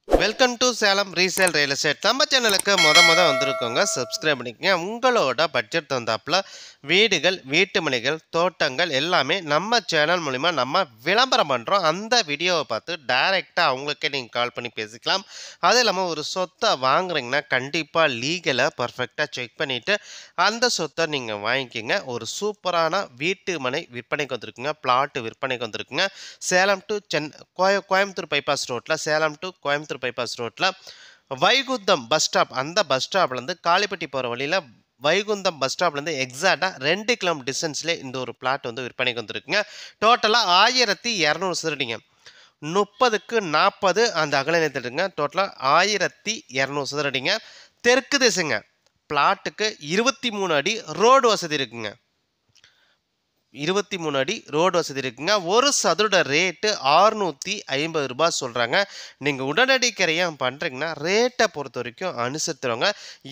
Welcome to Salem resale real estate. நம்ம சேனலுக்கு முத வந்திருக்கோங்க. சப்ஸ்கிரைப் பண்ணிக்கங்க. உங்களோட பட்ஜெட் தகுந்தாப்புல வீடுகள், வீட்டுமனைகள், தோட்டங்கள் எல்லாமே நம்ம சேனல் மூலிமா நம்ம விளம்பரம் பண்ணுறோம். அந்த வீடியோவை பார்த்து டைரெக்டாக அவங்களுக்கே நீங்கள் கால் பண்ணி பேசிக்கலாம். அது இல்லாமல் ஒரு சொத்தை வாங்குறீங்கன்னா கண்டிப்பாக லீகலை பர்ஃபெக்டாக செக் பண்ணிவிட்டு அந்த சொத்தை நீங்கள் வாங்கிக்கிங்க. ஒரு சூப்பரான வீட்டு மனை விற்பனைக்கு வந்திருக்குங்க. பிளாட்டு விற்பனைக்கு வந்திருக்குங்க. சேலம் டு கோயம்புத்தூர் பைபாஸ் ரோட்டில், சேலம் டு கோயம்புத்தூர் பைபாஸ் ரோட்டில் வைகுந்தம் பஸ் ஸ்டாப், அந்த பஸ் ஸ்டாப்லேருந்து காளிப்பட்டி போகிற வழியில் வைகுந்தம் பஸ் ஸ்டாப்லேருந்து எக்ஸாக்டாக 2 கிலோமீட்டர் டிஸ்டன்ஸ்லேயே இந்த ஒரு பிளாட் வந்து விற்பனைக்கு வந்துருக்குங்க. டோட்டலாக 1200 சதுரடிங்க. 30க்கு 40 அந்த அகல நிலத்துக்குங்க. டோட்டலாக 1200 சதுரடிங்க. தெற்கு திசைங்க. பிளாட்டுக்கு 23 அடி ரோடு வசதி இருக்குங்க. 23 அடி ரோடு வசதி இருக்குங்க. ஒரு சதுரோட ரேட்டு 650 ரூபாய் சொல்கிறாங்க. நீங்கள் உடனடி கிரையம் பண்ணுறீங்கன்னா ரேட்டை பொறுத்த வரைக்கும் அனுசரித்துருவாங்க.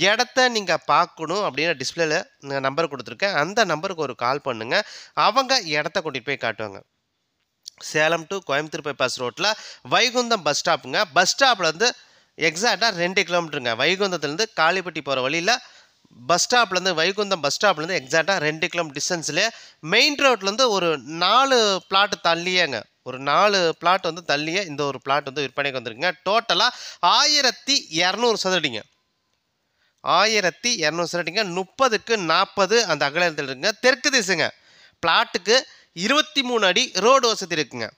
இடத்த நீங்கள் பார்க்கணும் அப்படின்னா டிஸ்பிளேல நம்பர் கொடுத்துருக்கேன். அந்த நம்பருக்கு ஒரு கால் பண்ணுங்கள். அவங்க இடத்த கூட்டிகிட்டு போய் காட்டுவாங்க. சேலம் டு கோயம்புத்தூர் பைபாஸ் ரோட்டில் வைகுந்தம் பஸ் ஸ்டாப்புங்க. பஸ் ஸ்டாப்லேருந்து எக்ஸாக்டாக 2 கிலோமீட்டருங்க. வைகுந்தத்துலேருந்து காளிப்பட்டி போகிற வழியில் பஸ் ஸ்டாப்லேருந்து வைகுந்தம் பஸ் ஸ்டாப்லேருந்து எக்ஸாக்டாக 2 கிலோமீட்டர் டிஸ்டன்ஸ்லேயே மெயின் ரோட்லேருந்து ஒரு 4 பிளாட் தள்ளியேங்க, ஒரு 4 பிளாட் வந்து தள்ளியே இந்த ஒரு பிளாட் வந்து விற்பனைக்கு வந்துருக்குங்க. டோட்டலாக 1200 சதுரடிங்க. 1200 சதுரடிங்க. 30க்கு 40 அந்த அகலத்தில் இருக்குங்க. தெற்கு திசைங்க. பிளாட்டுக்கு 23 அடி ரோடு வசதி இருக்குங்க.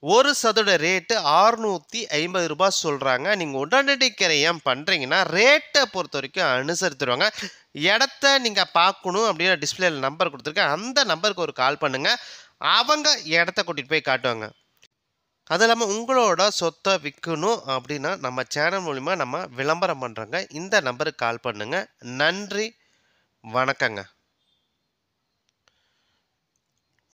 ஒரு சதுர ரேட்டு 650 ரூபாய் சொல்கிறாங்க. நீங்கள் உடனடி கிரையம் பண்ணுறீங்கன்னா ரேட்டை பொறுத்த வரைக்கும் அனுசரித்துருவாங்க. இடத்த நீங்கள் பார்க்கணும் அப்படின்னா டிஸ்பிளேல நம்பர் கொடுத்துருக்கேன். அந்த நம்பருக்கு ஒரு கால் பண்ணுங்கள். அவங்க இடத்த கூட்டிகிட்டு போய் காட்டுவாங்க. அது இல்லாமல் உங்களோட சொத்தை விற்கணும் அப்படின்னா நம்ம சேனல் மூலிமா நம்ம விளம்பரம் பண்ணுறோங்க. இந்த நம்பருக்கு கால் பண்ணுங்கள். நன்றி, வணக்கங்க.